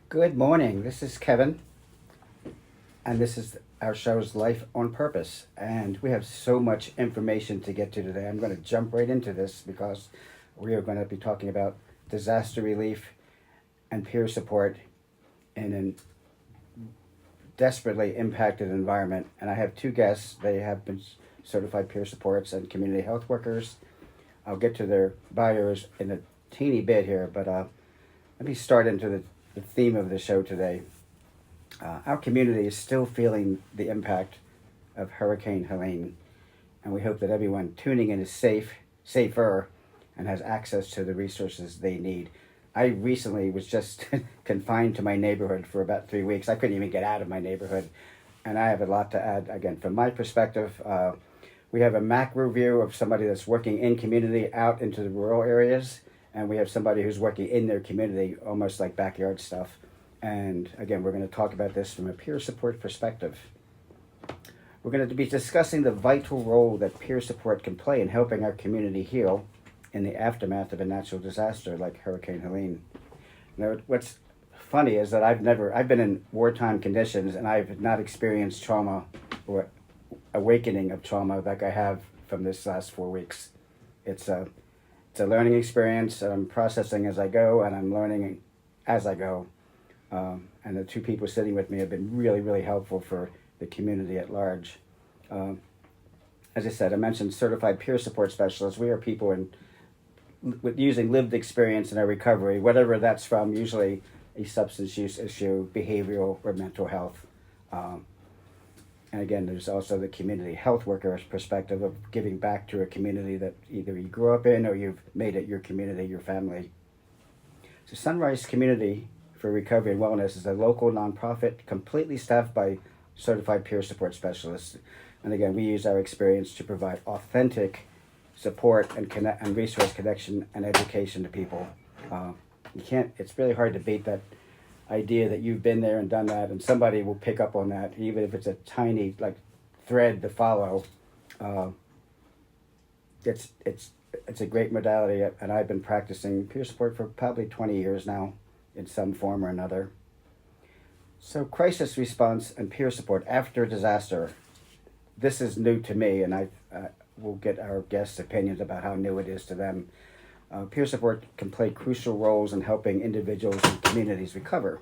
Good morning. This is Kevin, and this is our show's Life on Purpose. And we have so much information to get to today. I'm going to jump right into this because we are going to be talking about disaster relief and peer support in a desperately impacted environment. And I have two guests. They have been certified peer supports and community health workers. I'll get to their bios in a teeny bit here, but let me start into the theme of the show today. Our community is still feeling the impact of Hurricane Helene, and we hope that everyone tuning in is safer, and has access to the resources they need. I recently was just confined to my neighborhood for about 3 weeks. I couldn't even get out of my neighborhood, and I have a lot to add. Again, from my perspective, we have a macro view of somebody that's working in community out into the rural areas, and we have somebody who's working in their community, almost like backyard stuff. And again, we're going to talk about this from a peer support perspective. We're going to be discussing the vital role that peer support can play in helping our community heal in the aftermath of a natural disaster like Hurricane Helene. Now, what's funny is that I've been in wartime conditions, and I've not experienced trauma or awakening of trauma like I have from this last 4 weeks. It's a learning experience, and I'm processing as I go, and I'm learning as I go. And the two people sitting with me have been really, really helpful for the community at large. As I said, I mentioned certified peer support specialists. We are people with using lived experience in our recovery, whatever that's from, usually a substance use issue, behavioral or mental health. And again, there's also the community health worker's perspective of giving back to a community that either you grew up in or you've made it your community, your family. So Sunrise Community for Recovery and Wellness is a local nonprofit completely staffed by certified peer support specialists. And again, we use our experience to provide authentic support and resource connection and education to people. It's really hard to beat that idea that you've been there and done that, and somebody will pick up on that, even if it's a tiny thread to follow. It's a great modality, and I've been practicing peer support for probably 20 years now in some form or another. So crisis response and peer support after a disaster. This is new to me, and I will get our guests' opinions about how new it is to them. Peer support can play crucial roles in helping individuals and communities recover.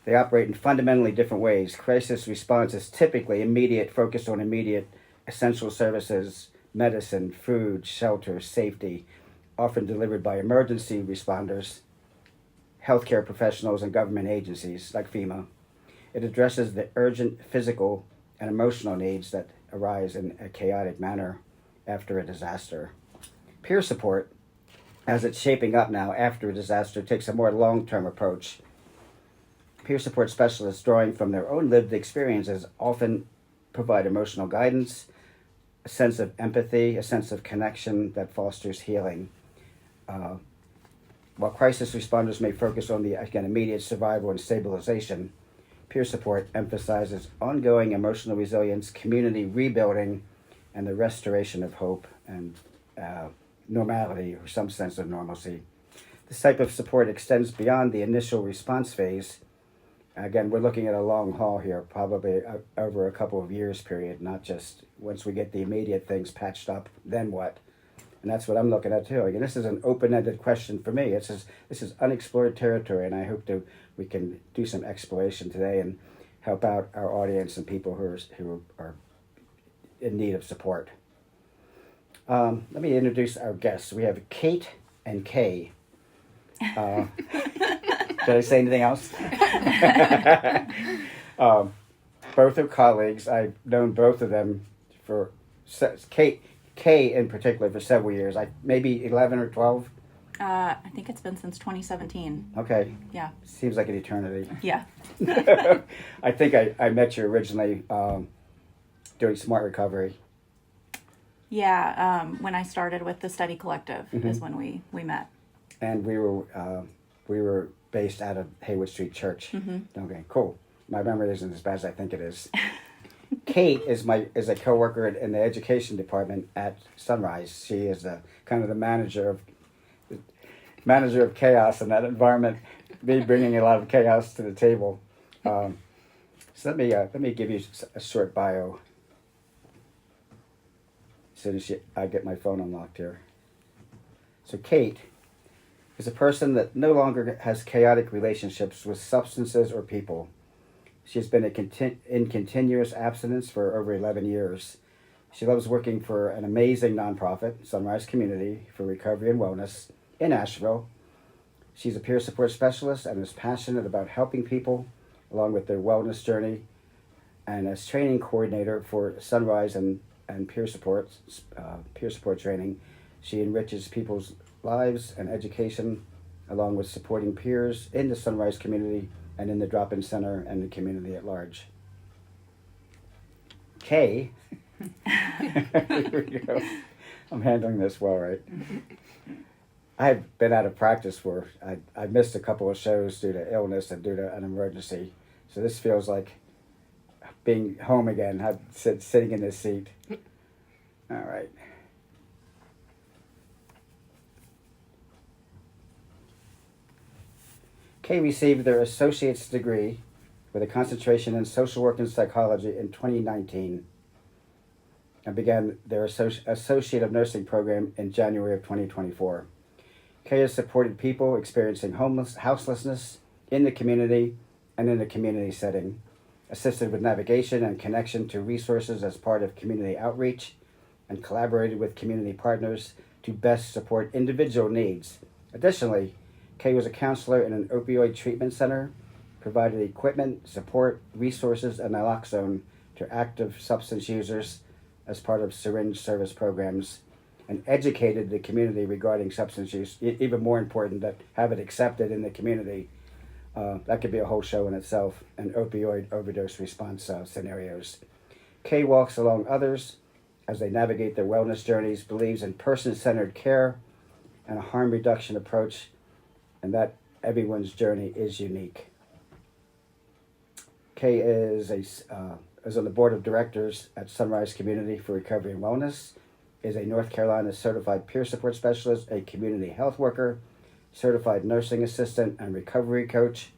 They operate in fundamentally different ways. Crisis response is typically immediate, focused on immediate essential services, medicine, food, shelter, safety, often delivered by emergency responders, healthcare professionals, and government agencies like FEMA. It addresses the urgent physical and emotional needs that arise in a chaotic manner after a disaster. Peer support, as it's shaping up now after a disaster, takes a more long-term approach. Peer support specialists, drawing from their own lived experiences, often provide emotional guidance, a sense of empathy, a sense of connection that fosters healing. While crisis responders may focus on the immediate survival and stabilization, peer support emphasizes ongoing emotional resilience, community rebuilding, and the restoration of hope and normality, or some sense of normalcy. This type of support extends beyond the initial response phase. Again, we're looking at a long haul here, probably over a couple of years period, not just once we get the immediate things patched up, then what? And that's what I'm looking at too. Again, this is an open-ended question for me. This is unexplored territory, and I hope we can do some exploration today and help out our audience and people who are in need of support. Let me introduce our guests. We have Kate and Kay. Did I say anything else? Both are colleagues. I've known both of them for Kay in particular for several years. Maybe 11 or 12. I think it's been since 2017. Okay. Yeah. Seems like an eternity. Yeah. I think I met you originally doing Smart Recovery. Yeah, when I started with the Study Collective is when we met. And we were based out of Haywood Street Church. Mm-hmm. Okay, cool. My memory isn't as bad as I think it is. Kate is a coworker in the education department at Sunrise. She is the kind of the manager of chaos in that environment. me bringing a lot of chaos to the table. So let me give you a short bio. As soon as I get my phone unlocked here. So Kate is a person that no longer has chaotic relationships with substances or people. She has been in continuous abstinence for over 11 years. She loves working for an amazing nonprofit, Sunrise Community for Recovery and Wellness in Asheville. She's a peer support specialist and is passionate about helping people along with their wellness journey. And as training coordinator for Sunrise and peer support training, she enriches people's lives and education along with supporting peers in the Sunrise Community and in the drop-in center and the community at large. Kay, here we go. I'm handling this well, right? I've been out of practice for, I missed a couple of shows due to illness and due to an emergency. So this feels like being home again, sitting in this seat. All right. Kay received their associate's degree with a concentration in social work and psychology in 2019 and began their Associate of Nursing program in January of 2024. Kay has supported people experiencing houselessness in the community and in a community setting, assisted with navigation and connection to resources as part of community outreach, and collaborated with community partners to best support individual needs. Additionally, Kay was a counselor in an opioid treatment center, provided equipment, support, resources, and naloxone to active substance users as part of syringe service programs, and educated the community regarding substance use. Even more important, that have it accepted in the community. That could be a whole show in itself, and opioid overdose response scenarios. Kay walks along others as they navigate their wellness journeys, believes in person-centered care and a harm reduction approach, and that everyone's journey is unique. Kay is on the board of directors at Sunrise Community for Recovery and Wellness, is a North Carolina certified peer support specialist, a community health worker, certified nursing assistant and recovery coach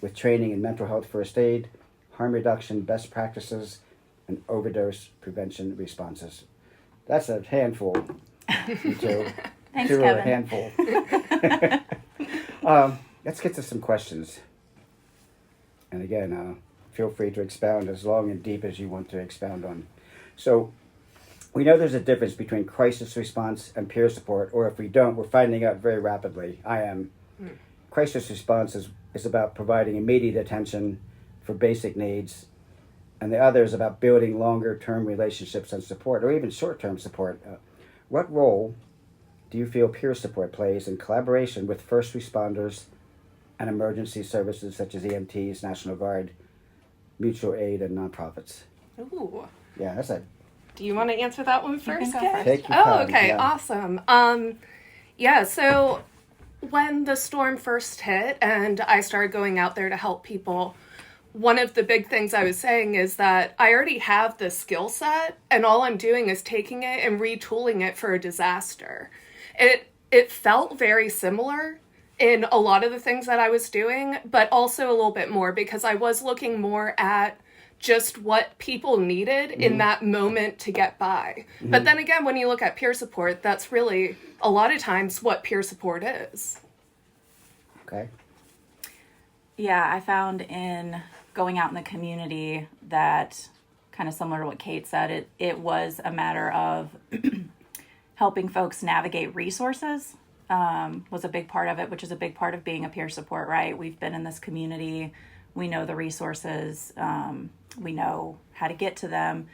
with training in mental health first aid, harm reduction best practices, and overdose prevention responses. That's a handful, you two. Thanks, two Kevin. are a handful. Let's get to some questions. And again, feel free to expound as long and deep as you want to expound on. So, we know there's a difference between crisis response and peer support, or if we don't, we're finding out very rapidly. I am. Crisis response is about providing immediate attention for basic needs, and the other is about building longer-term relationships and support, or even short-term support. What role do you feel peer support plays in collaboration with first responders and emergency services such as EMTs, National Guard, mutual aid, and nonprofits? Ooh. Yeah, that's a... Do you want to answer that one first, go Kay? first. Take your Oh, time, okay, yeah. awesome. Yeah, so when the storm first hit and I started going out there to help people, one of the big things I was saying is that I already have the skill set, and all I'm doing is taking it and retooling it for a disaster. It felt very similar in a lot of the things that I was doing, but also a little bit more because I was looking more at just what people needed in that moment to get by. But then again, when you look at peer support, that's really a lot of times what peer support is. Okay. Yeah, I found in going out in the community that, kind of similar to what Kate said, it was a matter of helping folks navigate resources was a big part of it, which is a big part of being a peer support, right? We've been in this community. We know the resources. We know how to get to them.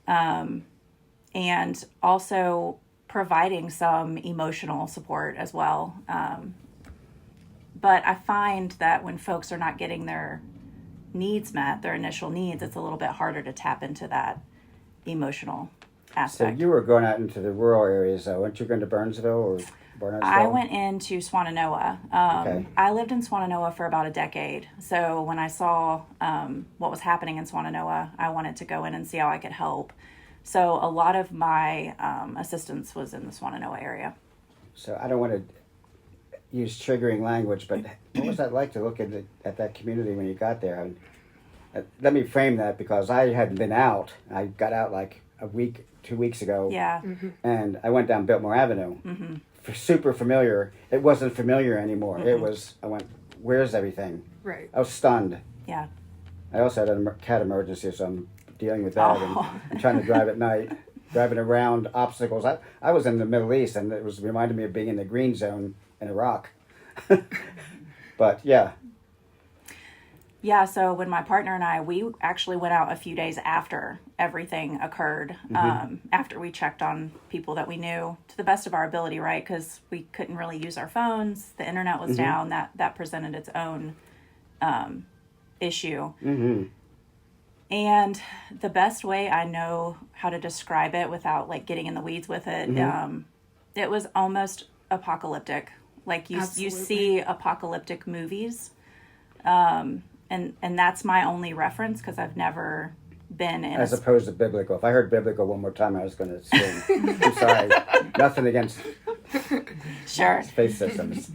And also providing some emotional support as well. But I find that when folks are not getting their needs met, their initial needs, it's a little bit harder to tap into that emotional So aspect. you were going out into the rural areas, though. Weren't you going to Burnsville or Barnardsville? I went into Swannanoa. Okay. I lived in Swannanoa for about a decade. So when I saw what was happening in Swannanoa, I wanted to go in and see how I could help. So a lot of my assistance was in the Swannanoa area. So I don't want to use triggering language, but what was that like to look at that community when you got there? I mean, let me frame that because I hadn't been out. I got out like a week, 2 weeks ago. Yeah. And I went down Biltmore Avenue. Super familiar. It wasn't familiar anymore. It was, I went, where's everything? Right. I was stunned. Yeah. I also had a cat emergency, so I'm dealing with that. And I'm trying to drive at night, driving around obstacles. I was in the Middle East, and it was reminded me of being in the green zone in Iraq. But yeah. Yeah, so when my partner and I, we actually went out a few days after everything occurred, after we checked on people that we knew to the best of our ability, right? Because we couldn't really use our phones. The internet was down. That presented its own issue. And the best way I know how to describe it without like getting in the weeds with it, it was almost apocalyptic. Like you see apocalyptic movies. And that's my only reference because I've never been in. As opposed to biblical. If I heard biblical one more time, I was going to scream. I'm sorry. Nothing against space systems.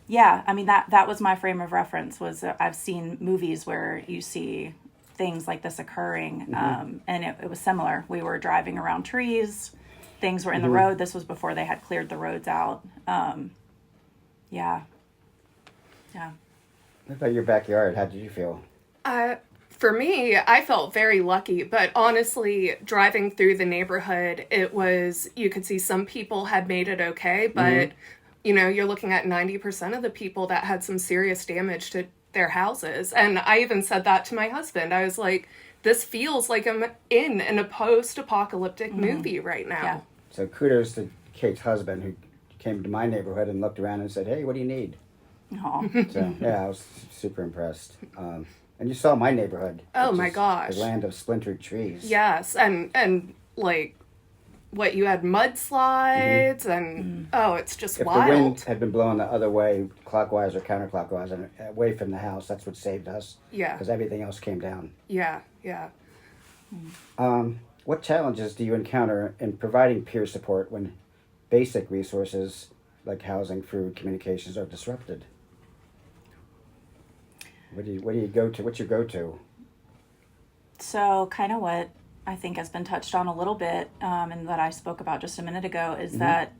Yeah, I mean that was my frame of reference. Was I've seen movies where you see things like this occurring, and it was similar. We were driving around trees. Things were in the road. This was before they had cleared the roads out. Yeah. What about your backyard? How did you feel? For me, I felt very lucky, but honestly, driving through the neighborhood, you could see some people had made it okay, but, you're looking at 90% of the people that had some serious damage to their houses. And I even said that to my husband. I was like, this feels like I'm in a post-apocalyptic movie right now. Yeah. So kudos to Kate's husband who came to my neighborhood and looked around and said, hey, what do you need? So, yeah, I was super impressed. And you saw my neighborhood. Oh, my gosh. The land of splintered trees. Yes, and like, what, you had mudslides, and, it's just wild. If the wind had been blowing the other way, clockwise or counterclockwise, and away from the house, that's what saved us. Yeah. Because everything else came down. Yeah. What challenges do you encounter in providing peer support when basic resources like housing, food, communications are disrupted? What do you go to? What's your go-to? So kind of what I think has been touched on a little bit, and that I spoke about just a minute ago, is that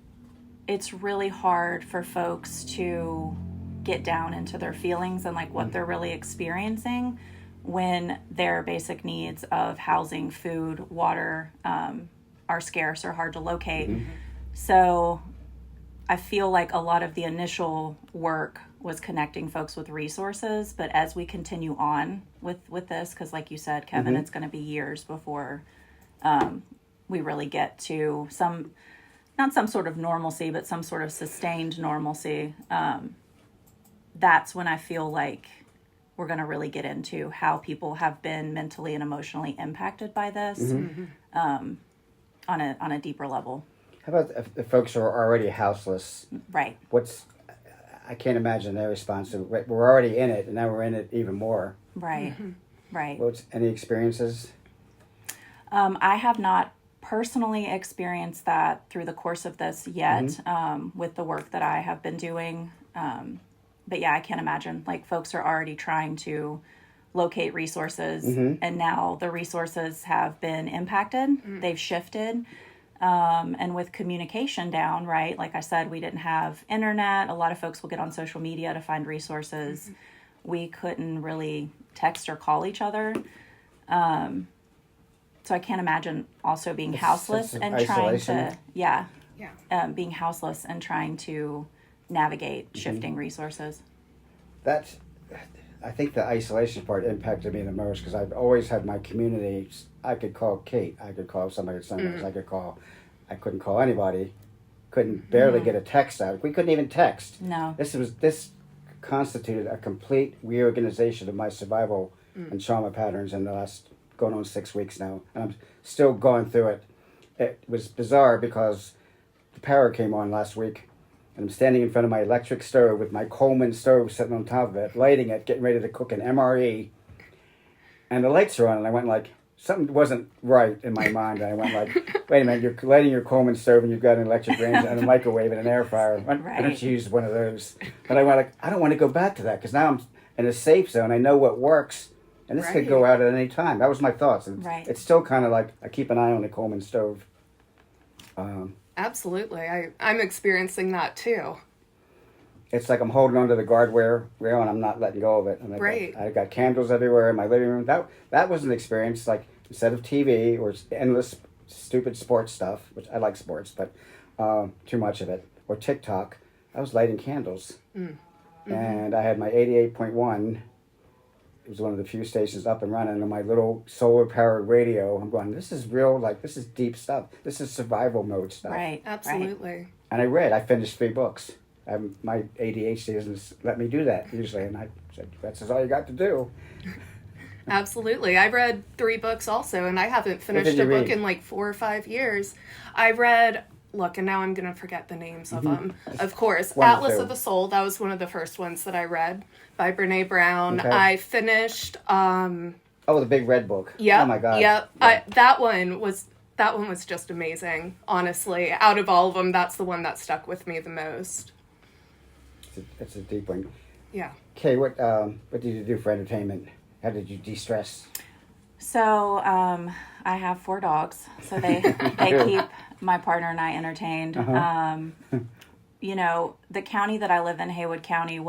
it's really hard for folks to get down into their feelings and like what they're really experiencing when their basic needs of housing, food, water are scarce or hard to locate. So I feel like a lot of the initial work was connecting folks with resources, but as we continue on with this, because like you said, Kevin, it's going to be years before we really get to not some sort of normalcy, but some sort of sustained normalcy. That's when I feel like we're going to really get into how people have been mentally and emotionally impacted by this on a deeper level. How about if folks are already houseless? Right. I can't imagine their response to, we're already in it, and now we're in it even more. Right, right. Any experiences? I have not personally experienced that through the course of this yet, with the work that I have been doing. But yeah, I can't imagine. Like, folks are already trying to locate resources, and now the resources have been impacted. They've shifted. And with communication down, right? Like I said, we didn't have internet. A lot of folks will get on social media to find resources. We couldn't really text or call each other. So I can't imagine also being houseless and isolation. trying to, being houseless and trying to navigate shifting resources. I think the isolation part impacted me the most because I've always had my community. I could call Kate. I could call somebody at Sunrise. I couldn't call anybody. Couldn't barely get a text out. We couldn't even text. No. This constituted a complete reorganization of my survival and trauma patterns in the last going on 6 weeks now, and I'm still going through it. It was bizarre because the power came on last week. And I'm standing in front of my electric stove with my Coleman stove sitting on top of it, lighting it, getting ready to cook an MRE. And the lights are on, and I went like, something wasn't right in my mind. I went like, wait a minute, you're lighting your Coleman stove and you've got an electric range and a microwave and an air fryer. Why don't you use one of those? But I went like, I don't want to go back to that because now I'm in a safe zone. I know what works. And this could go out at any time. That was my thoughts. It's still kind of like I keep an eye on the Coleman stove. Absolutely. I'm experiencing that too. It's like I'm holding onto the guardrail and I'm not letting go of it. And I got candles everywhere in my living room. That was an experience. Like instead of TV or endless stupid sports stuff, which I like sports, but too much of it, or TikTok, I was lighting candles. Mm-hmm. And I had my 88.1. It was one of the few stations up and running on my little solar-powered radio. I'm going, this is real, like, this is deep stuff. This is survival mode stuff. Right. Absolutely. Right. And I finished 3 books. My ADHD doesn't let me do that usually. And I said, that's all you got to do. Absolutely. I read 3 books also, and I haven't finished a book in like 4 or 5 years. I read... Look, and now I'm going to forget the names of them. Of course, Atlas of the Soul. That was one of the first ones that I read by Brene Brown. Okay. I finished... the big red book. Yep, oh, my God. Yep. Yeah. That one was just amazing, honestly. Out of all of them, that's the one that stuck with me the most. It's a deep one. Yeah. Kay, what did you do for entertainment? How did you de-stress? So, I have 4 dogs, so they keep my partner and I entertained. You know, the county that I live in, Haywood County,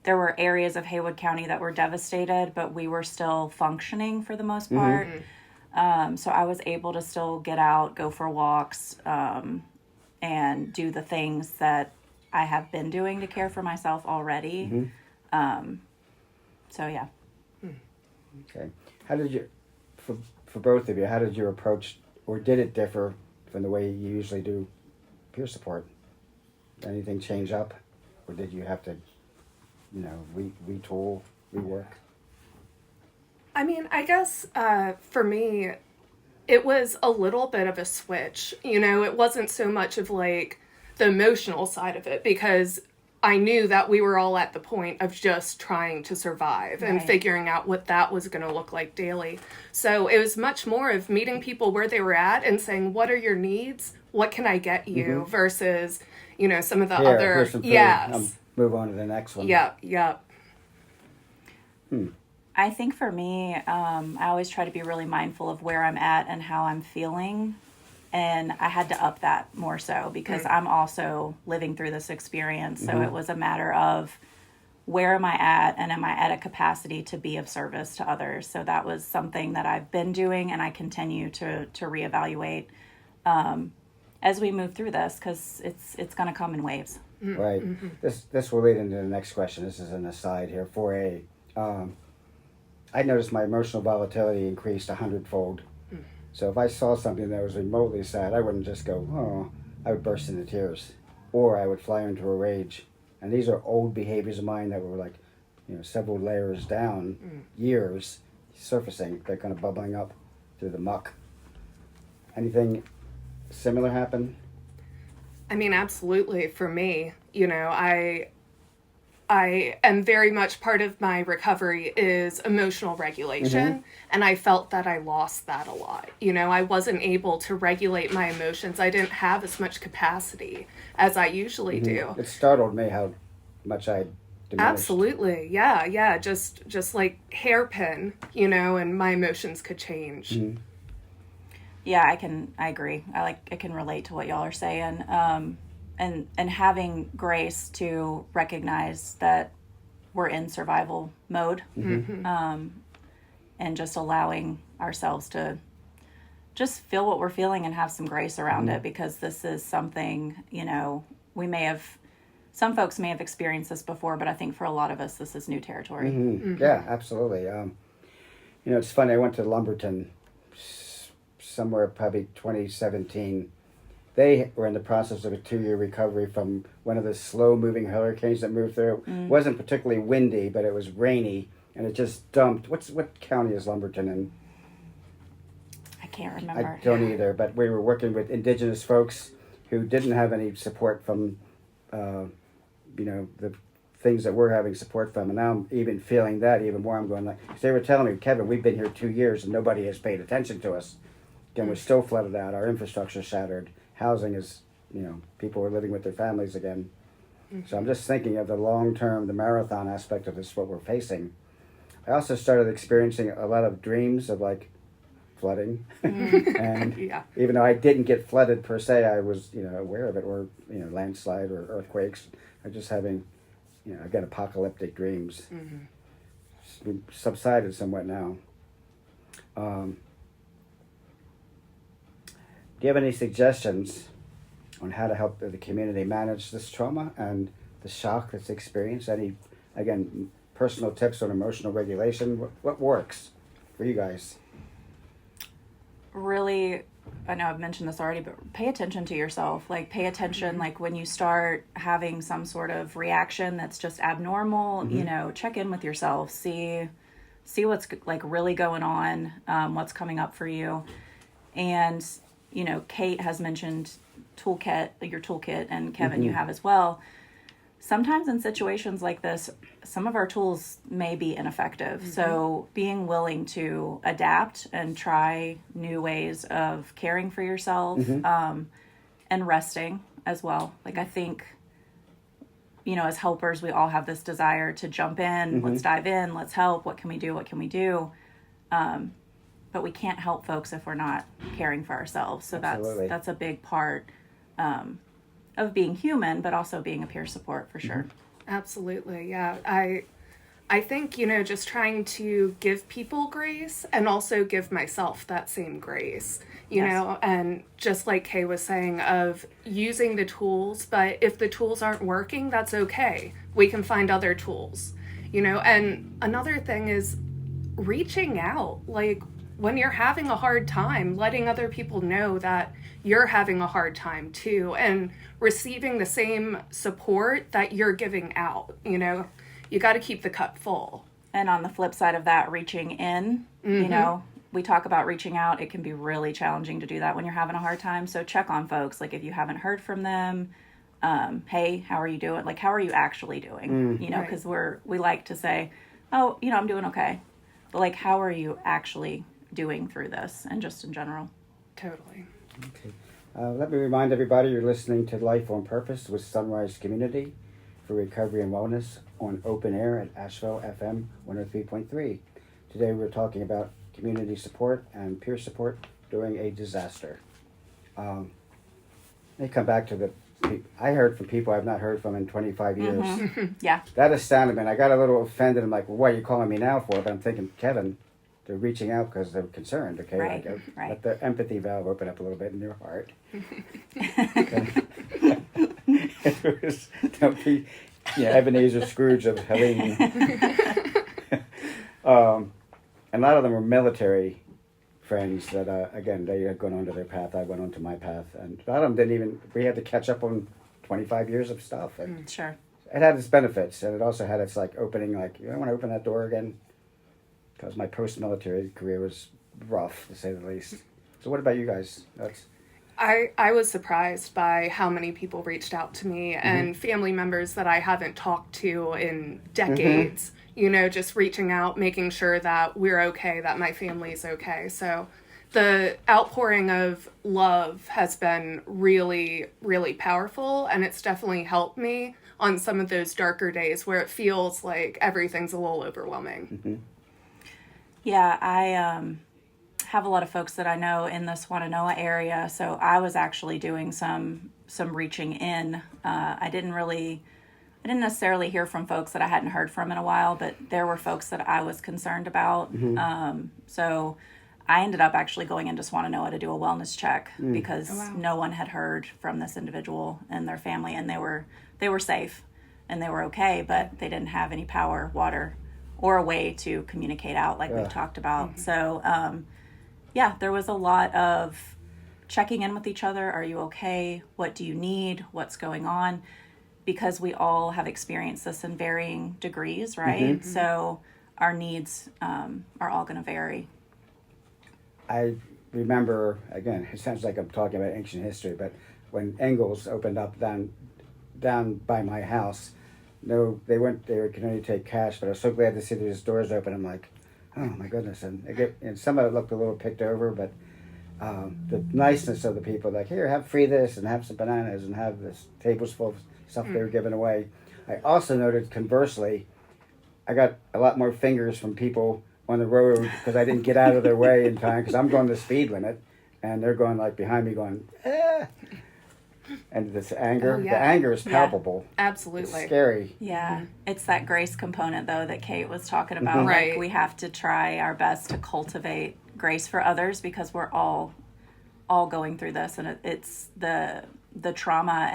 there were areas of Haywood County that were devastated, but we were still functioning for the most part. Mm-hmm. So I was able to still get out, go for walks, and do the things that I have been doing to care for myself already. Mm-hmm. So, yeah. Okay. How did you, for both of you, how did you approach, or did it differ from the way you usually do peer support? Anything change up? Or did you have to, retool, rework? I mean, I guess for me, it was a little bit of a switch. It wasn't so much of like the emotional side of it, because I knew that we were all at the point of just trying to survive and figuring out what that was going to look like daily. So it was much more of meeting people where they were at and saying, what are your needs? What can I get you? Mm-hmm. Versus, some of the other... Yes. Move on to the next one. Yep. I think for me, I always try to be really mindful of where I'm at and how I'm feeling. And I had to up that more so because I'm also living through this experience. So it was a matter of where am I at, and am I at a capacity to be of service to others? So that was something that I've been doing, and I continue to reevaluate as we move through this, because it's going to come in waves. Right. Mm-hmm. This will lead into the next question. This is an aside here. 4A. I noticed my emotional volatility increased 100-fold. So if I saw something that was remotely sad, I wouldn't just go, oh, I would burst into tears. Or I would fly into a rage. And these are old behaviors of mine that were like, several layers down, years, surfacing. They're kind of bubbling up through the muck. Anything similar happen? I mean, absolutely. For me, I am very much part of my recovery is emotional regulation. And I felt that I lost that a lot. I wasn't able to regulate my emotions. I didn't have as much capacity as I usually do. It startled me how much I diminished. Absolutely. Yeah. Just like hairpin, and my emotions could change. Mm-hmm. Yeah, I agree. I can relate to what y'all are saying. And having grace to recognize that we're in survival mode, and just allowing ourselves to just feel what we're feeling and have some grace around it, because this is something, some folks may have experienced this before, but I think for a lot of us, this is new territory. Yeah, absolutely. It's funny. I went to Lumberton somewhere probably 2017. They were in the process of a 2-year recovery from one of the slow-moving hurricanes that moved through. It wasn't particularly windy, but it was rainy, and it just dumped. What county is Lumberton in? I can't remember. I don't either, but we were working with indigenous folks who didn't have any support from, the things that we're having support from, and now I'm even feeling that even more. I'm going like, 'cause they were telling me, Kevin, we've been here 2 years and nobody has paid attention to us. Again, we're still flooded out. Our infrastructure shattered. Housing is, people are living with their families again. So I'm just thinking of the long term, the marathon aspect of this, what we're facing. I also started experiencing a lot of dreams of like flooding, and Yeah. even though I didn't get flooded per se, I was aware of it, or landslide or earthquakes. I'm just having again apocalyptic dreams. It's been subsided somewhat now. Do you have any suggestions on how to help the community manage this trauma and the shock that's experienced? Any, again, personal tips on emotional regulation? What works for you guys? Really, I know I've mentioned this already, but pay attention to yourself. Like, pay attention, like when you start having some sort of reaction that's just abnormal, check in with yourself, see what's like really going on, what's coming up for you. And, Kate has mentioned your toolkit, and Kevin, you have as well. Sometimes in situations like this, some of our tools may be ineffective. So being willing to adapt and try new ways of caring for yourself, and resting as well. Like, I think, as helpers, we all have this desire to jump in, let's dive in, let's help, what can we do? But we can't help folks if we're not caring for ourselves. So Absolutely. that's a big part of being human, but also being a peer support for sure. Absolutely. Yeah. I think, just trying to give people grace and also give myself that same grace, and just like Kay was saying, of using the tools, but if the tools aren't working, that's okay. We can find other tools, and another thing is reaching out. Like, when you're having a hard time, letting other people know that you're having a hard time too, and receiving the same support that you're giving out. You got to keep the cup full. And on the flip side of that, reaching in, we talk about reaching out. It can be really challenging to do that when you're having a hard time. So check on folks. Like, if you haven't heard from them, hey, how are you doing? Like, how are you actually doing? Because we like to say, oh, I'm doing okay. But like, how are you actually doing through this, and just in general? Totally. Okay. Let me remind everybody you're listening to Life on Purpose with Sunrise Community for Recovery and Wellness on open air at Asheville FM 103.3. Today we're talking about community support and peer support during a disaster. Let me come back to I heard from people I've not heard from in 25 years. Yeah. That astounded me. And I got a little offended. I'm like, well, what are you calling me now for? But I'm thinking, Kevin, they're reaching out because they're concerned, okay? Right, Like, right. Let the empathy valve open up a little bit in your heart. Don't be Ebenezer Scrooge of Helene. A lot of them were military friends that, again, they had gone onto their path. I went onto my path. And a lot of them we had to catch up on 25 years of stuff. And Sure. it had its benefits, and it also had its opening, I want to open that door again. Because my post-military career was rough, to say the least. So what about you guys? I was surprised by how many people reached out to me, and family members that I haven't talked to in decades, just reaching out, making sure that we're okay, that my family's okay. So the outpouring of love has been really, really powerful, and it's definitely helped me on some of those darker days where it feels like everything's a little overwhelming. Yeah, I have a lot of folks that I know in the Swannanoa area, so I was actually doing some reaching in. I didn't necessarily hear from folks that I hadn't heard from in a while, but there were folks that I was concerned about. So I ended up actually going into Swannanoa to do a wellness check because no one had heard from this individual and their family, and they were safe and they were okay, but they didn't have any power, water, or a way to communicate out like we've talked about. So, there was a lot of checking in with each other. Are you okay? What do you need? What's going on? Because we all have experienced this in varying degrees, right? So our needs are all going to vary. I remember, again, it sounds like I'm talking about ancient history, but when Engels opened up down by my house, no, they weren't. They could only take cash. But I was so glad to see these doors open. I'm like, oh my goodness! And some of it looked a little picked over, but the niceness of the people, like, here, have free this and have some bananas and have this tables full of stuff they were giving away. I also noted, conversely, I got a lot more fingers from people on the road because I didn't get out of their way in time, because I'm going the speed limit and they're going like behind me going, eh. And this anger, the anger is palpable. Absolutely. It's scary. Yeah. It's that grace component, though, that Kate was talking about. Right. Like, we have to try our best to cultivate grace for others, because we're all going through this, and it's the trauma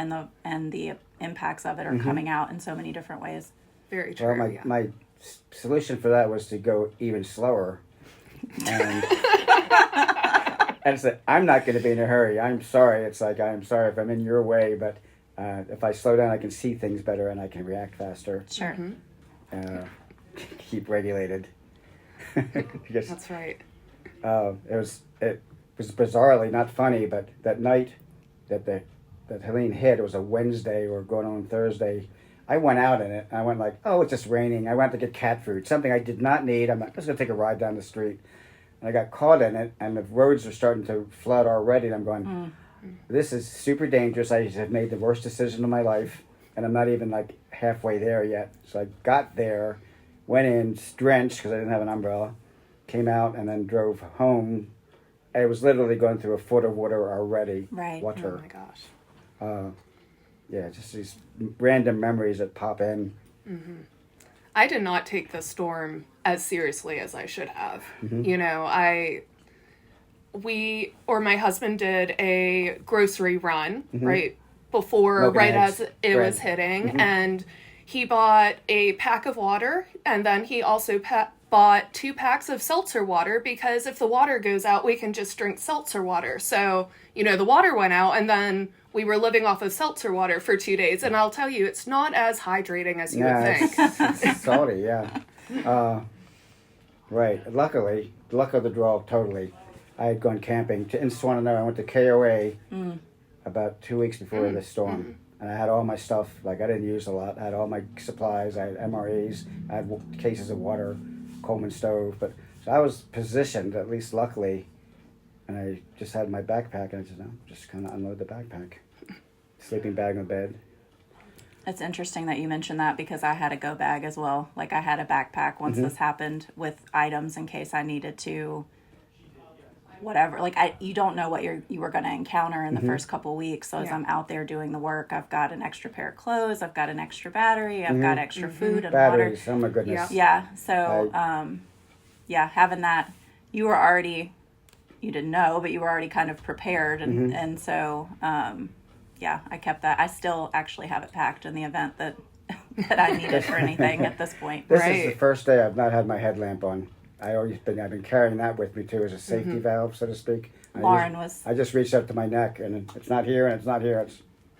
and the impacts of it are coming out in so many different ways. Very true. Well, my solution for that was to go even slower. And and it's like, I'm not going to be in a hurry. I'm sorry. It's like, I'm sorry if I'm in your way, but if I slow down, I can see things better and I can react faster. Sure. Keep regulated. Because, That's right. it was bizarrely not funny, but that night that Helene hit, it was a Wednesday or going on Thursday. I went out in it, and I went like, oh, it's just raining. I went to get cat food, something I did not need. I'm just going to take a ride down the street. And I got caught in it, and the roads are starting to flood already, and I'm going, this is super dangerous. I have made the worst decision of my life, and I'm not even like halfway there yet. So I got there, went in, drenched because I didn't have an umbrella, came out, and then drove home. I was literally going through a foot of water already. Right. Water. Oh my gosh. Yeah, just these random memories that pop in. I did not take the storm as seriously as I should have. You know, my husband did a grocery run right before, Milk and right eggs. as it was hitting, and he bought a pack of water, and then he also bought 2 packs of seltzer water, because if the water goes out, we can just drink seltzer water. So, you know, the water went out, and then we were living off of seltzer water for 2 days, and I'll tell you, it's not as hydrating as you would think. It's salty, yeah. Right. Luckily, luck of the draw, totally. I had gone camping. I just want to know, I went to KOA about 2 weeks before the storm. And I had all my stuff, like I didn't use a lot. I had all my supplies. I had MREs. I had cases of water, Coleman stove. But so I was positioned, at least luckily. And I just had my backpack, and I just kind of unload the backpack. Sleeping bag on bed. It's interesting that you mentioned that, because I had a go bag as well. Like, I had a backpack once this happened with items in case I needed to, whatever. Like, you don't know what you were going to encounter in the first couple weeks. So as I'm out there doing the work, I've got an extra pair of clothes, I've got an extra battery, I've got extra food and Batteries, water. oh my goodness. Yeah. So, having that, you didn't know, but you were already kind of prepared. And so, I kept that. I still actually have it packed in the event that I need it for anything at this point. This is the first day I've not had my headlamp on. I've been carrying that with me too, as a safety valve, so to speak. I just reached up to my neck, and it's not here, and it's not here.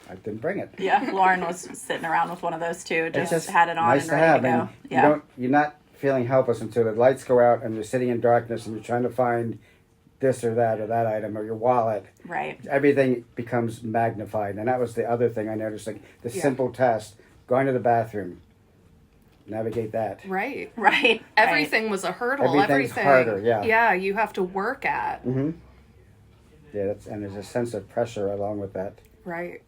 I didn't bring it. Yeah, Lauren was sitting around with one of those too. Just had it on nice and to ready have. to go. And Yeah. you're not feeling helpless until the lights go out and you're sitting in darkness and you're trying to find this or that item or your wallet. Right. Everything becomes magnified, and that was the other thing I noticed. Like the simple test, going to the bathroom, navigate that. Right. Everything was a hurdle. Everything's harder. Yeah. Yeah, you have to work at. Yeah, and there's a sense of pressure along with that. Right.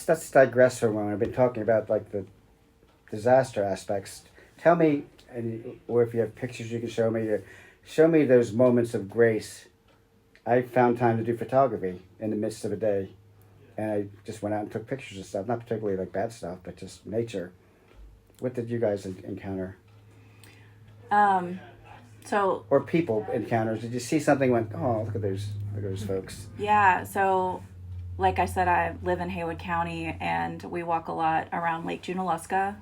Let's digress for a moment. I've been talking about like the disaster aspects. Tell me, or if you have pictures you can show me those moments of grace. I found time to do photography in the midst of a day, and I just went out and took pictures of stuff, not particularly like bad stuff, but just nature. What did you guys encounter? Or people encounters. Did you see something and went, oh, look at those folks? Yeah, so like I said, I live in Haywood County, and we walk a lot around Lake Junaluska.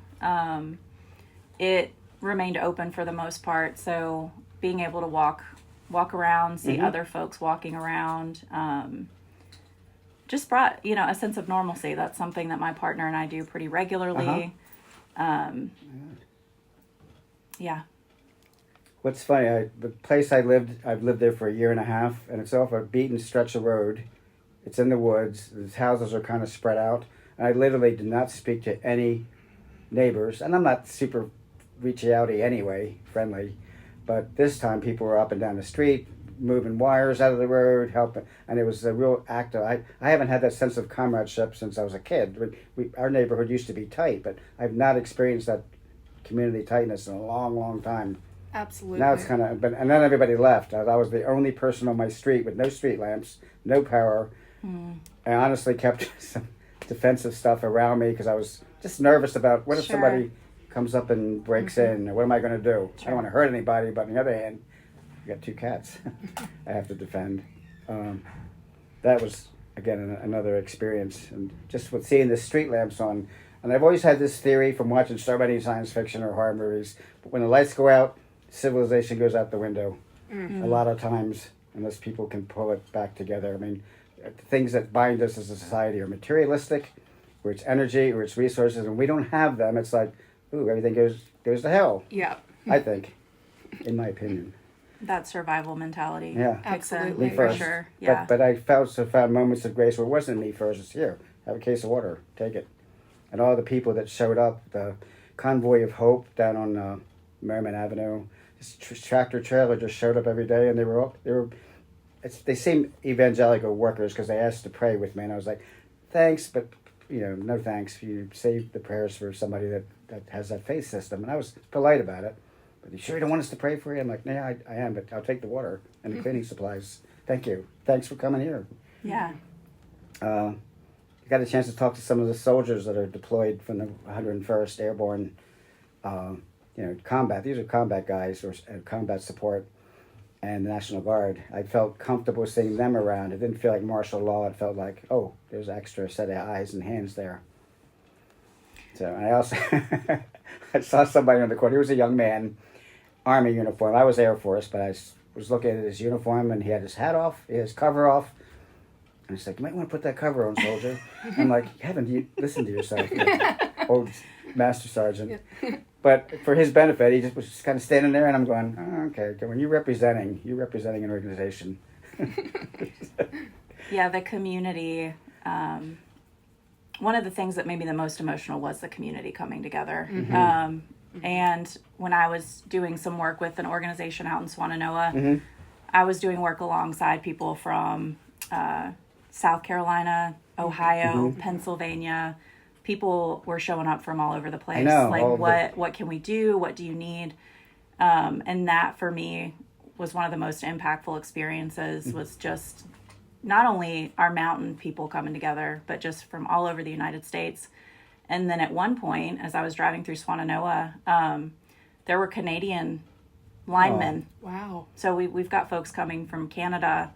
It remained open for the most part, so being able to walk around, see other folks walking around, just brought, a sense of normalcy. That's something that my partner and I do pretty regularly. Yeah. What's funny, the place I've lived there for a year and a half, and it's off a beaten stretch of road. It's in the woods. The houses are kind of spread out. And I literally did not speak to any neighbors, and I'm not super reachy-outy anyway, friendly, but this time people were up and down the street, moving wires out of the road, helping, and it was a real act of, I haven't had that sense of comradeship since I was a kid. Our neighborhood used to be tight, but I've not experienced that community tightness in a long, long time. Absolutely. Now it's kind of, and then everybody left. I was the only person on my street with no street lamps, no power. I honestly kept some defensive stuff around me because I was just nervous about what if Sure. somebody comes up and breaks in, or what am I going to do? I don't want to hurt anybody, but on the other hand, I got 2 cats I have to defend. That was, again, another experience. And just with seeing the street lamps on, and I've always had this theory from watching so many science fiction or horror movies, but when the lights go out, civilization goes out the window. A lot of times, unless people can pull it back together. I mean, the things that bind us as a society are materialistic, where it's energy, or it's resources, and we don't have them. It's like, ooh, everything goes to hell. Yeah. I think, in my opinion. That survival mentality. Yeah. Kicks in, Absolutely. Me for first. sure. Yeah. But I found moments of grace where it wasn't me first. It's here. Have a case of water. Take it. And all the people that showed up, the convoy of hope down on Merriman Avenue, this tractor trailer just showed up every day, and they seem evangelical workers because they asked to pray with me, and I was like, thanks, but no thanks. You save the prayers for somebody that has that faith system, and I was polite about it. But you sure you don't want us to pray for you? I'm like, yeah, I am, but I'll take the water and the cleaning supplies. Thank you. Thanks for coming here. Yeah. I got a chance to talk to some of the soldiers that are deployed from the 101st Airborne, combat. These are combat guys or combat support, and the National Guard. I felt comfortable seeing them around. It didn't feel like martial law. It felt like, oh, there's an extra set of eyes and hands there. So I also I saw somebody on the court. He was a young man, Army uniform. I was Air Force, but I was looking at his uniform, and he had his hat off, his cover off. And he's like, you might want to put that cover on, soldier. I'm like, Kevin, you listen to yourself, old Master Sergeant. But for his benefit, he just was just kind of standing there, and I'm going, oh, okay, when you're representing an organization. Yeah, the community. One of the things that made me the most emotional was the community coming together. And when I was doing some work with an organization out in Swannanoa, I was doing work alongside people from South Carolina, Ohio, Pennsylvania. People were showing up from all over the place. I know, like, what can we do? What do you need? And that for me was one of the most impactful experiences, was just not only our mountain people coming together, but just from all over the United States. And then at one point, as I was driving through Swannanoa, there were Canadian linemen. Wow. So we've got folks coming from Canada,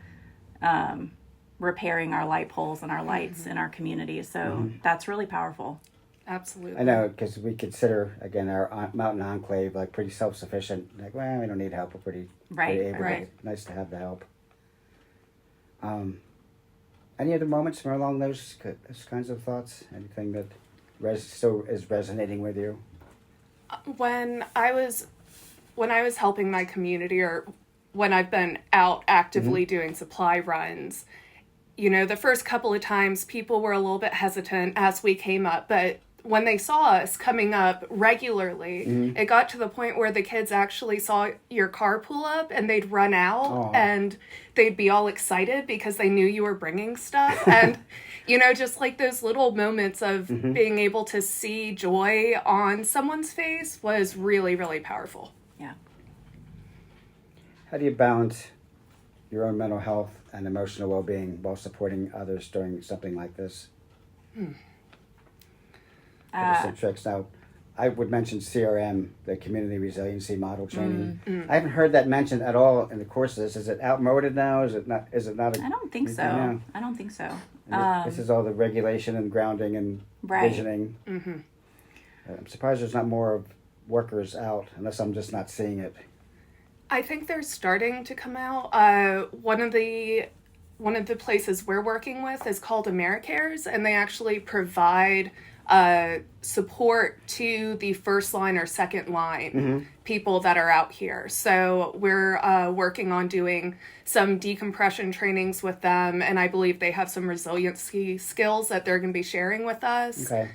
repairing our light poles and our lights in our community. So that's really powerful. Absolutely. I know, because we consider, again, our mountain enclave like pretty self-sufficient. Like, well, we don't need help. We're pretty able. Right. Nice to have the help. Any other moments from along those kinds of thoughts? Anything that still is resonating with you? When I was helping my community, or when I've been out actively doing supply runs, the first couple of times people were a little bit hesitant as we came up, but when they saw us coming up regularly, it got to the point where the kids actually saw your car pull up and they'd run out and they'd be all excited because they knew you were bringing stuff. And, just like those little moments of being able to see joy on someone's face was really, really powerful. Yeah. How do you balance your own mental health and emotional well-being while supporting others during something like this? Some tricks. Now, I would mention CRM, the Community Resiliency Model Training. I haven't heard that mentioned at all in the courses. Is it outmoded now? Is it not? I don't think so. Now? I don't think so. This is all the regulation and grounding and visioning. I'm surprised there's not more of workers out, unless I'm just not seeing it. I think they're starting to come out. One of the places we're working with is called AmeriCares, and they actually provide support to the first line or second line people that are out here. So we're working on doing some decompression trainings with them, and I believe they have some resiliency skills that they're going to be sharing with us. Okay.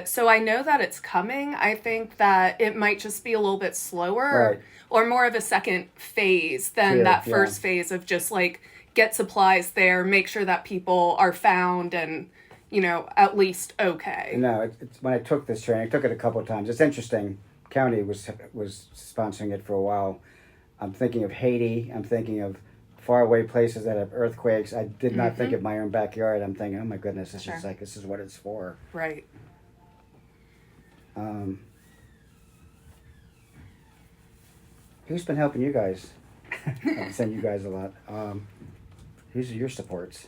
So I know that it's coming. I think that it might just be a little bit slower Right. or more of a second phase than Yeah, that first phase of just like get supplies there, make sure that people are found and, you know, at least okay. No, it's when I took this training, I took it a couple of times. It's interesting. County was sponsoring it for a while. I'm thinking of Haiti. I'm thinking of faraway places that have earthquakes. I did not think of my own backyard. I'm thinking, oh my goodness, this is like, this is what it's for. Right. Who's been helping you guys? I've sent you guys a lot. Who's your supports?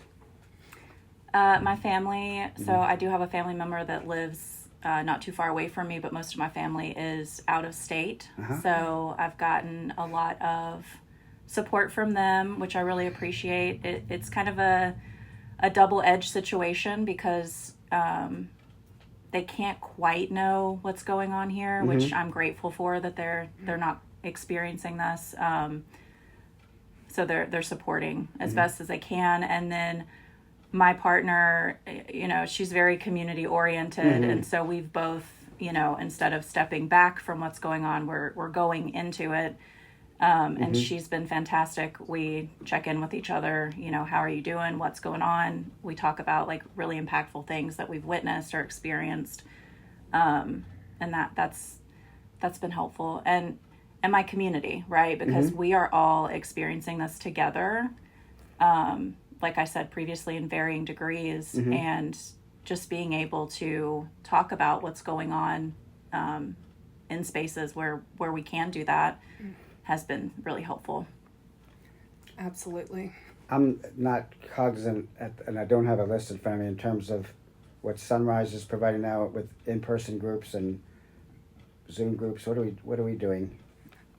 My family. So I do have a family member that lives not too far away from me, but most of my family is out of state. So I've gotten a lot of support from them, which I really appreciate. It's kind of a double-edged situation because they can't quite know what's going on here, which I'm grateful for that they're not experiencing this. So they're supporting as best as they can. And then my partner, you know, she's very community oriented. And so we've both, you know, instead of stepping back from what's going on, we're going into it. And she's been fantastic. We check in with each other, you know, how are you doing? What's going on? We talk about like really impactful things that we've witnessed or experienced. And that's been helpful. And my community, right? Because we are all experiencing this together. Like I said previously, in varying degrees, and just being able to talk about what's going on in spaces where we can do that has been really helpful. Absolutely. I'm not cognizant, and I don't have a list in front of me in terms of what Sunrise is providing now with in-person groups and Zoom groups. What are we doing?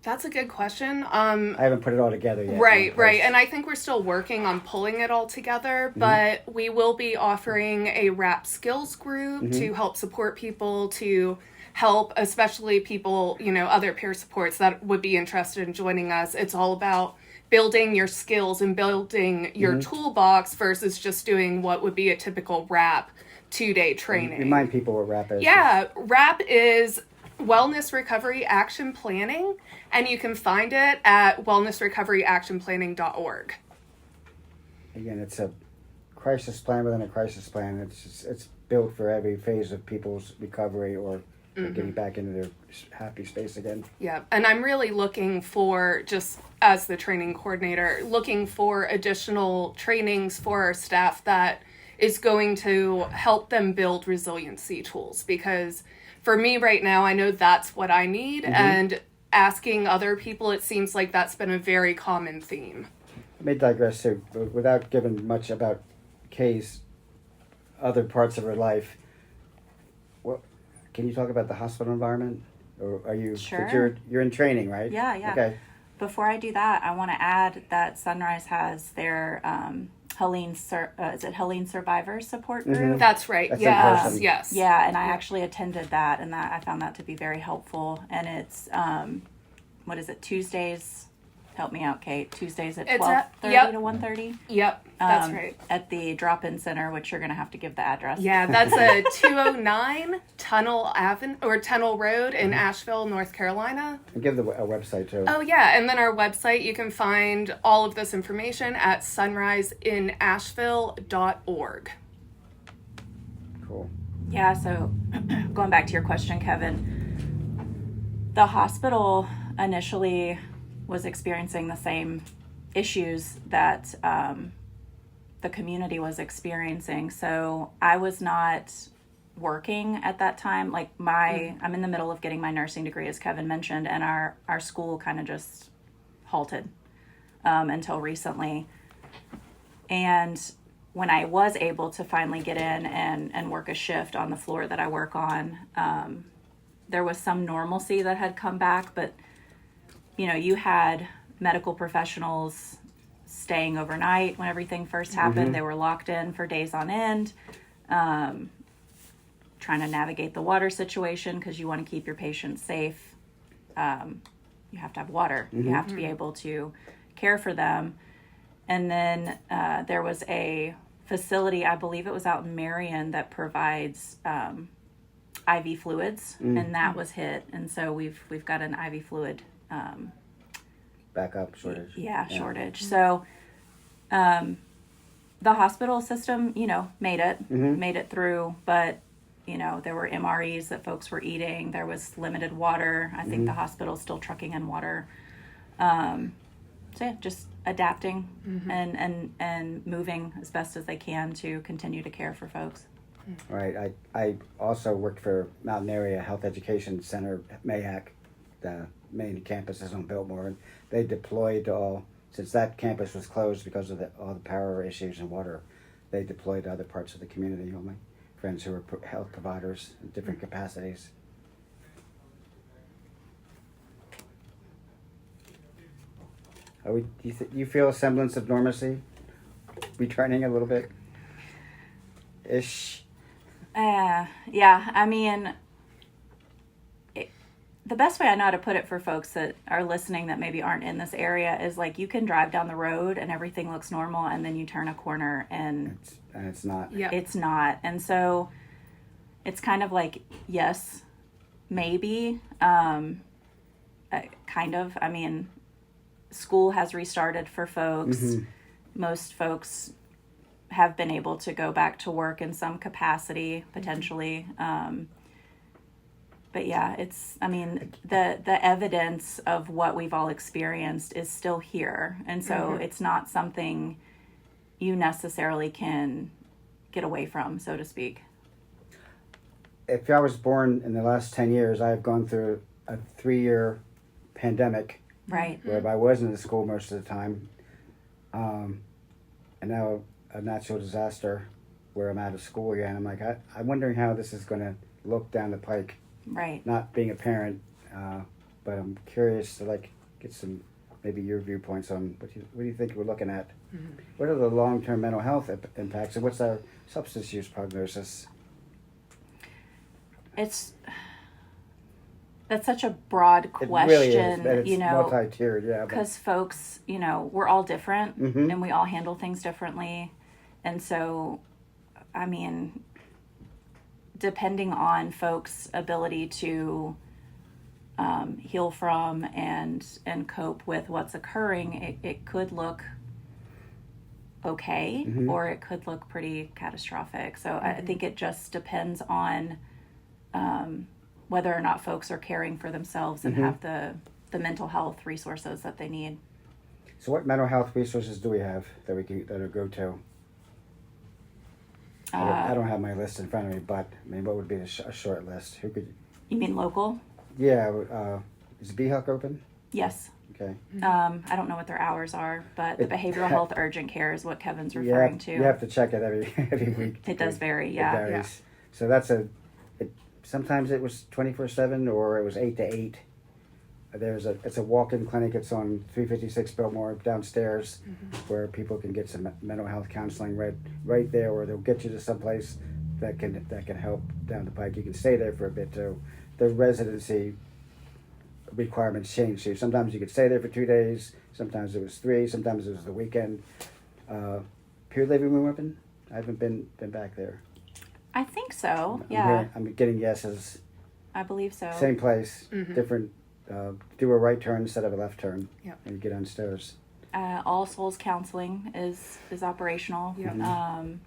That's a good question. I haven't put it all together yet. Right. And I think we're still working on pulling it all together, but we will be offering a rap skills group to help support people, to help especially people, you know, other peer supports that would be interested in joining us. It's all about building your skills and building your toolbox versus just doing what would be a typical rap 2-day training. Remind people what rap is. Yeah, rap is Wellness Recovery Action Planning, and you can find it at wellnessrecoveryactionplanning.org. Again, it's a crisis plan within a crisis plan. It's built for every phase of people's recovery or getting back into their happy space again. Yeah, and I'm really looking for, just as the training coordinator, looking for additional trainings for our staff that is going to help them build resiliency tools, because for me right now, I know that's what I need, and asking other people, it seems like that's been a very common theme. I may digress here, but without giving much about Kay's other parts of her life. What can you talk about the hospital environment, or are you? Sure. You're in training, right? Yeah. Okay. Before I do that, I want to add that Sunrise has their Helene Survivor Support Group. That's right. That's Yes. Yes. Yeah, and I actually attended that, and I found that to be very helpful. And it's what is it? Tuesdays. Help me out, Kate. Tuesdays at 12:30 to 1:30. Yep. That's right. At the drop-in center, which you're going to have to give the address. Yeah, that's a 209 Tunnel Road in Asheville, North Carolina. And give a website too. Oh yeah, and then our website, you can find all of this information at sunriseinasheville.org. Cool. Yeah, so going back to your question, Kevin, the hospital initially was experiencing the same issues that the community was experiencing. So I was not working at that time. Like I'm in the middle of getting my nursing degree, as Kevin mentioned, and our school kind of just halted until recently. And when I was able to finally get in and work a shift on the floor that I work on, there was some normalcy that had come back, but you know, you had medical professionals staying overnight when everything first happened. They were locked in for days on end. trying to navigate the water situation because you want to keep your patients safe. You have to have water. You have to be able to care for them. And then there was a facility, I believe it was out in Marion, that provides IV fluids, and that was hit. And so we've got an IV fluid Backup shortage. shortage. So the hospital system, made it through, but there were MREs that folks were eating. There was limited water. I think the hospital's still trucking in water. So yeah, just adapting and moving as best as they can to continue to care for folks. Right. I also worked for Mountain Area Health Education Center, MAHAC. The main campus is on Biltmore, and they deployed since that campus was closed because of all the power issues and water. They deployed to other parts of the community. All my friends who were health providers in different capacities. Do you feel a semblance of normalcy returning a little bit? Ish. Yeah. I mean, the best way I know how to put it for folks that are listening that maybe aren't in this area is like you can drive down the road and everything looks normal, and then you turn a corner and it's not. Yeah. It's not. And so it's kind of like, yes, maybe, kind of. I mean, school has restarted for folks. Most folks have been able to go back to work in some capacity, potentially. But yeah, the evidence of what we've all experienced is still here. And so it's not something you necessarily can get away from, so to speak. If I was born in the last 10 years, I've gone through a 3-year pandemic. Right. Where I wasn't in school most of the time. And now a natural disaster where I'm out of school again. I'm like, I'm wondering how this is going to look down the pike. Right. Not being a parent, but I'm curious to get some, maybe your viewpoints on what do you think we're looking at? What are the long-term mental health impacts, and what's our substance use prognosis? That's such a broad question, It really is, and it's multi-tiered, yeah. Because folks, we're all different, and we all handle things differently. And so, I mean, depending on folks' ability to heal from and cope with what's occurring, it could look okay, or it could look pretty catastrophic. So I think it just depends on whether or not folks are caring for themselves and have the mental health resources that they need. So what mental health resources do we have that are go to? I don't have my list in front of me, but what would be a short list? Who could? You mean local? Yeah. Is BHELC open? Yes. Okay. I don't know what their hours are, but the behavioral health urgent care is what Kevin's referring to. You have to check it every week. It does vary, yeah. It varies. So that's sometimes it was 24/7 or it was 8 to 8. It's a walk-in clinic. It's on 356 Biltmore downstairs, where people can get some mental health counseling right there, or they'll get you to someplace that can help down the pike. You can stay there for a bit too. The residency requirements change too. Sometimes you could stay there for 2 days. Sometimes it was 3. Sometimes it was the weekend. Peer living room open? I haven't been back there. I think so. Yeah. I'm getting yeses. I believe so. Same place, different. Do a right turn instead of a left turn. Yep. And you get downstairs. All Souls Counseling is operational. Yep.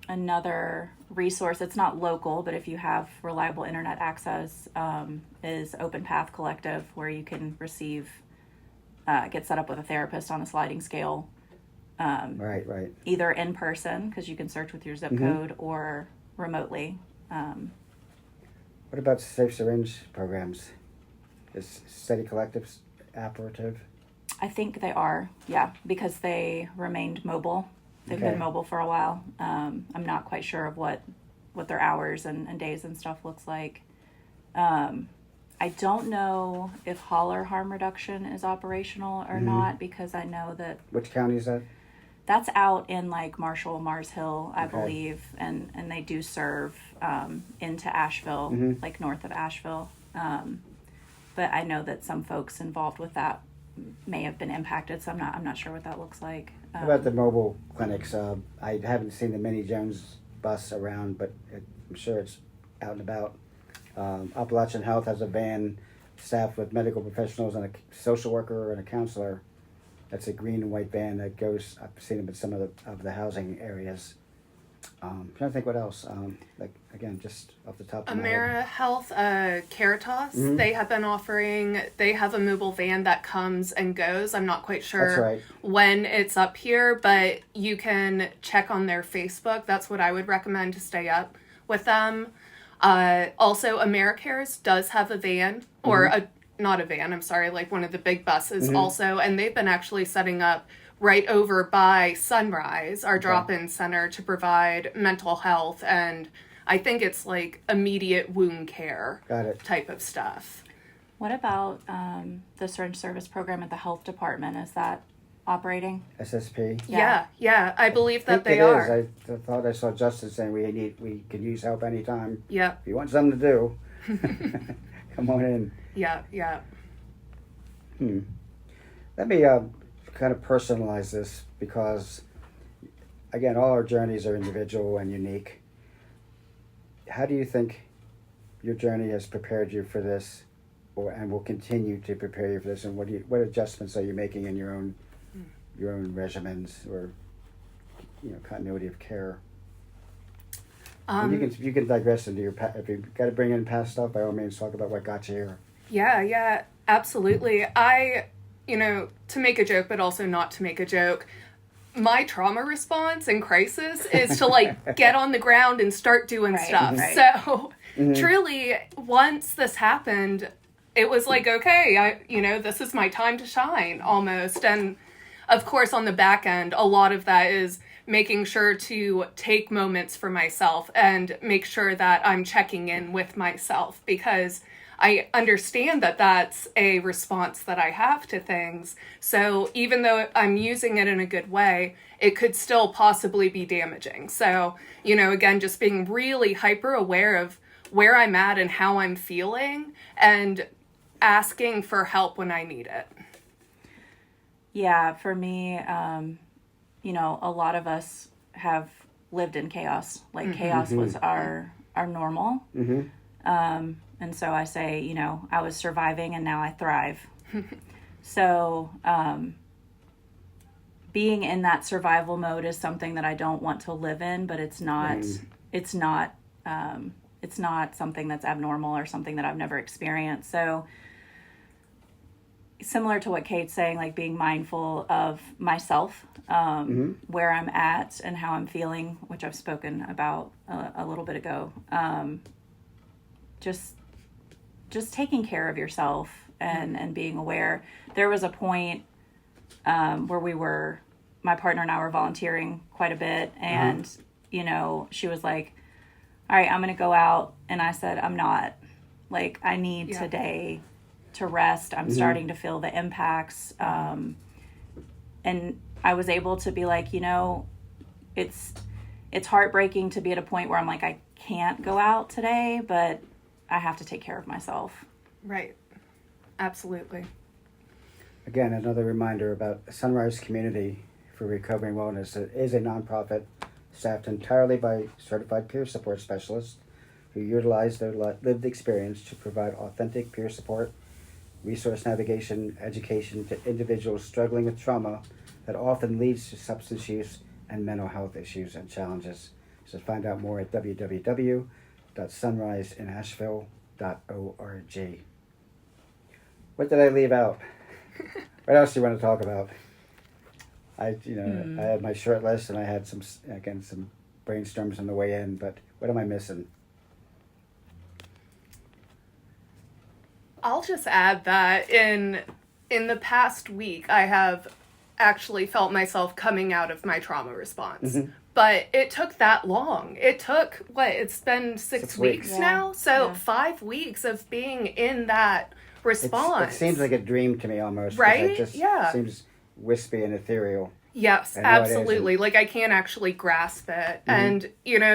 Another resource, it's not local, but if you have reliable internet access, is Open Path Collective, where you can get set up with a therapist on a sliding scale. Right. Either in person, because you can search with your zip code, or remotely. What about safe syringe programs? Is Steady Collectives operative? I think they are, yeah, because they remained mobile. They've been mobile for a while. I'm not quite sure of what their hours and days and stuff looks like. I don't know if holler harm reduction is operational or not, because I know that... Which county is that? That's out in like Marshall, Mars Hill, I Okay. believe, and they do serve into Asheville, Mm-hmm. like north of Asheville. But I know that some folks involved with that may have been impacted, so I'm not sure what that looks like. How about the mobile clinics? I haven't seen the Minnie Jones bus around, but I'm sure it's out and about. Appalachian Health has a van staffed with medical professionals and a social worker and a counselor. That's a green and white van that goes. I've seen them in some of the housing areas. Trying to think what else. Like again, just off the top of my head. AmeriHealth, Caritas, they have been offering, they have a mobile van that comes and goes. I'm not quite sure That's right. when it's up here, but you can check on their Facebook. That's what I would recommend to stay up with them. Also, AmeriCares does have a van, or not a van, I'm sorry, like one of the big buses also, and they've been actually setting up right over by Sunrise, our drop-in center, to provide mental health, and I think it's like immediate wound care Got it. type of stuff. What about the syringe service program at the health department? Is that operating? SSP. Yeah, I believe that think they it are. is. I thought I saw Justin saying we can use help anytime. Yep, If you want something to do, come on in. yeah. Let me kind of personalize this because, again, all our journeys are individual and unique. How do you think your journey has prepared you for this, and will continue to prepare you for this? And what adjustments are you making in your own regimens or continuity of care? And you can digress into your if you got to bring in past stuff. By all means, talk about what got you here. Yeah, absolutely. To make a joke, but also not to make a joke, my trauma response in crisis is to like get on the ground and start doing stuff. Right. So truly, once this happened, it was like, okay, this is my time to shine almost. And of course, on the back end, a lot of that is making sure to take moments for myself and make sure that I'm checking in with myself, because I understand that that's a response that I have to things. So even though I'm using it in a good way, it could still possibly be damaging. So, again, just being really hyper aware of where I'm at and how I'm feeling and asking for help when I need it. Yeah, for me, a lot of us have lived in chaos. Like chaos was our normal. And so I say, I was surviving and now I thrive. So being in that survival mode is something that I don't want to live in, but it's not something that's abnormal or something that I've never experienced. So similar to what Kate's saying, like being mindful of myself, where I'm at and how I'm feeling, which I've spoken about a little bit ago. Just taking care of yourself and being aware. There was a point where my partner and I were volunteering quite a bit, and she was like, all right, I'm gonna go out, and I said, I'm not. Like, I need today to rest. I'm starting to feel the impacts, and I was able to be like, it's heartbreaking to be at a point where I'm like, I can't go out today, but I have to take care of myself. Right. Absolutely. Again, another reminder about Sunrise Community for Recovery and Wellness. It is a nonprofit staffed entirely by certified peer support specialists who utilize their lived experience to provide authentic peer support, resource navigation, education to individuals struggling with trauma that often leads to substance use and mental health issues and challenges. So find out more at www.sunriseinasheville.org. What did I leave out? What else do you want to talk about? I had my short list and I had some brainstorms on the way in, but what am I missing? I'll just add that in the past week, I have actually felt myself coming out of my trauma response. But it took that long. It took, it's been 6 weeks now? So 5 weeks of being in that response. It seems like a dream to me almost. Right? It just Yeah. seems wispy and ethereal. Yes, I know it absolutely. Like, I can't actually grasp it. And,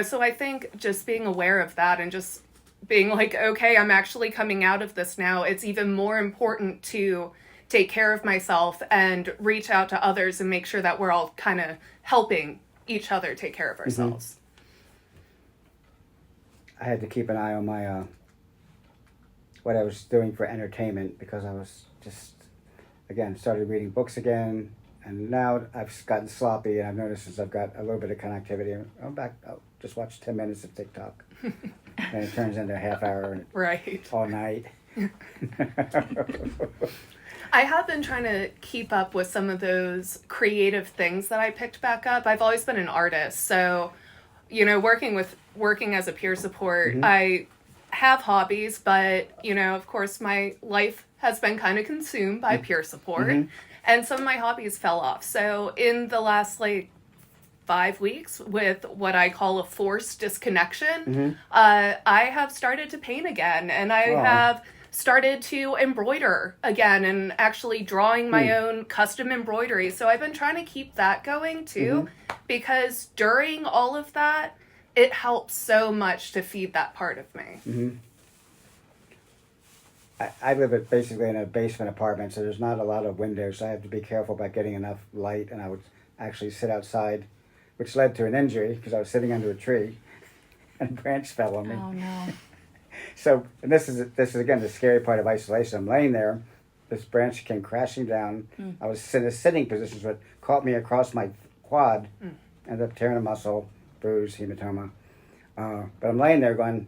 so I think just being aware of that and just being like, okay, I'm actually coming out of this now. It's even more important to take care of myself and reach out to others and make sure that we're all kind of helping each other take care of ourselves. I had to keep an eye on my what I was doing for entertainment because I was just, again, started reading books again, and now I've gotten sloppy, and I've noticed since I've got a little bit of connectivity, I'm back, I'll just watch 10 minutes of TikTok, and it turns into a half hour Right. all night. I have been trying to keep up with some of those creative things that I picked back up. I've always been an artist, so, working as a peer support, I have hobbies, but, of course, my life has been kind of consumed by peer support, and some of my hobbies fell off. So in the last, 5 weeks, with what I call a forced disconnection, I have started to paint again, and I have started to embroider again and actually drawing my own custom embroidery. So I've been trying to keep that going too, because during all of that, it helps so much to feed that part of me. I live basically in a basement apartment, so there's not a lot of windows, so I have to be careful about getting enough light, and I would actually sit outside, which led to an injury because I was sitting under a tree and a branch fell on me. Oh no. So, and this is again the scary part of isolation. I'm laying there, this branch came crashing down. I was in a sitting position, so it caught me across my quad, ended up tearing a muscle, bruise, hematoma. But I'm laying there going,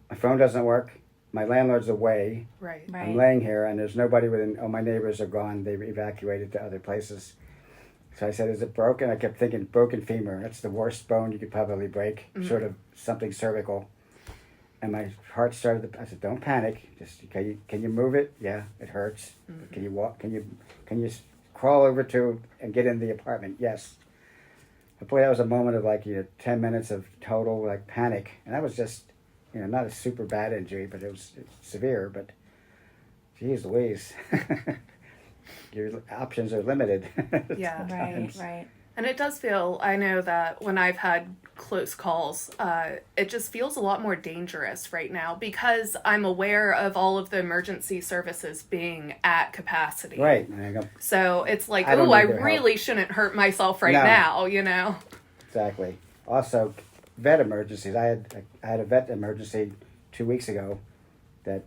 my phone doesn't work, my landlord's away, Right. I'm laying here, and there's nobody within, my neighbors are gone, they've evacuated to other places. So I said, is it broken? I kept thinking, broken femur, that's the worst bone you could probably break, sort of something cervical. And my heart started to, I said, don't panic. Just, can you move it? Yeah, it hurts. Can you walk? Can you crawl over to and get in the apartment? Yes. But boy, that was a moment of 10 minutes of total panic. And that was just, not a super bad injury, but it's severe. But geez Louise, your options are limited. Yeah. Right. And it does feel, I know that when I've had close calls, it just feels a lot more dangerous right now because I'm aware of all of the emergency services being at capacity. Right. So it's like, I I really shouldn't hurt myself right now, Exactly. Also, vet emergencies. I had a vet emergency 2 weeks ago and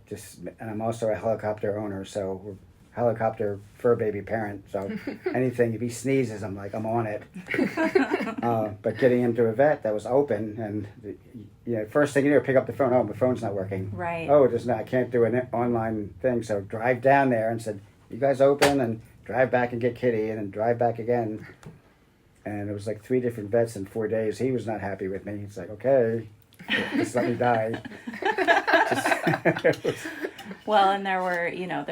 I'm also a helicopter owner, so we're helicopter fur baby parent, so anything, if he sneezes, I'm on it. But getting him to a vet that was open, and first thing you do, pick up the phone. Oh, my phone's not working. Right. Oh, I can't do an online thing. So drive down there and said, you guys open, and drive back and get Kitty, and then drive back again. And it was 3 different vets in 4 days. He was not happy with me. He's like, okay, just let me die. Well, and there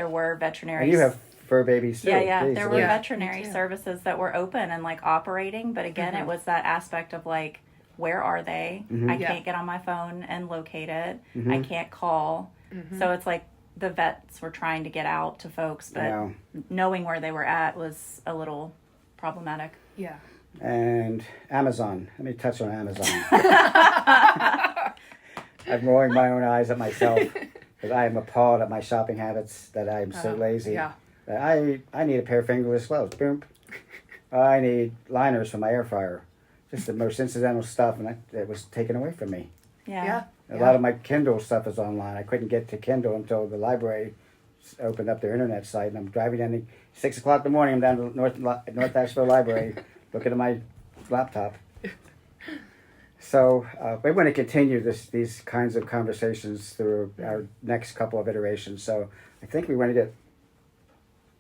were veterinary. And you have fur babies too. Yeah. Jeez, There were Yeah, veterinary services that were open and operating, but again, it was that aspect of where are they? I can't get on my phone and locate it. I can't call. So it's the vets were trying to get out to folks, but knowing where they were at was a little problematic. Yeah. And Amazon. Let me touch on Amazon. I'm rolling my own eyes at myself because I am appalled at my shopping habits, that I am so lazy. Yeah. That I need a pair of fingerless gloves. Boom. I need liners for my air fryer. Just the most incidental stuff, and it was taken away from me. Yeah. A lot of my Kindle stuff is online. I couldn't get to Kindle until the library opened up their internet site, and I'm driving down at 6 o'clock in the morning. I'm down to North Asheville Library looking at my laptop. So we want to continue these kinds of conversations through our next couple of iterations. So I think we want to get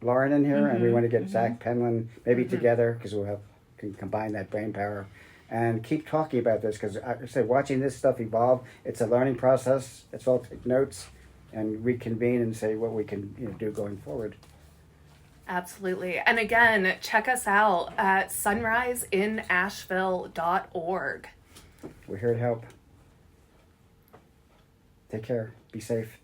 Lauren in here, and we want to get Zach Penland maybe together, because can combine that brain power and keep talking about this, because I say watching this stuff evolve, it's a learning process. Let's all take notes and reconvene and say what we can do going forward. Absolutely. And again, check us out at sunriseinasheville.org. We're here to help. Take care. Be safe.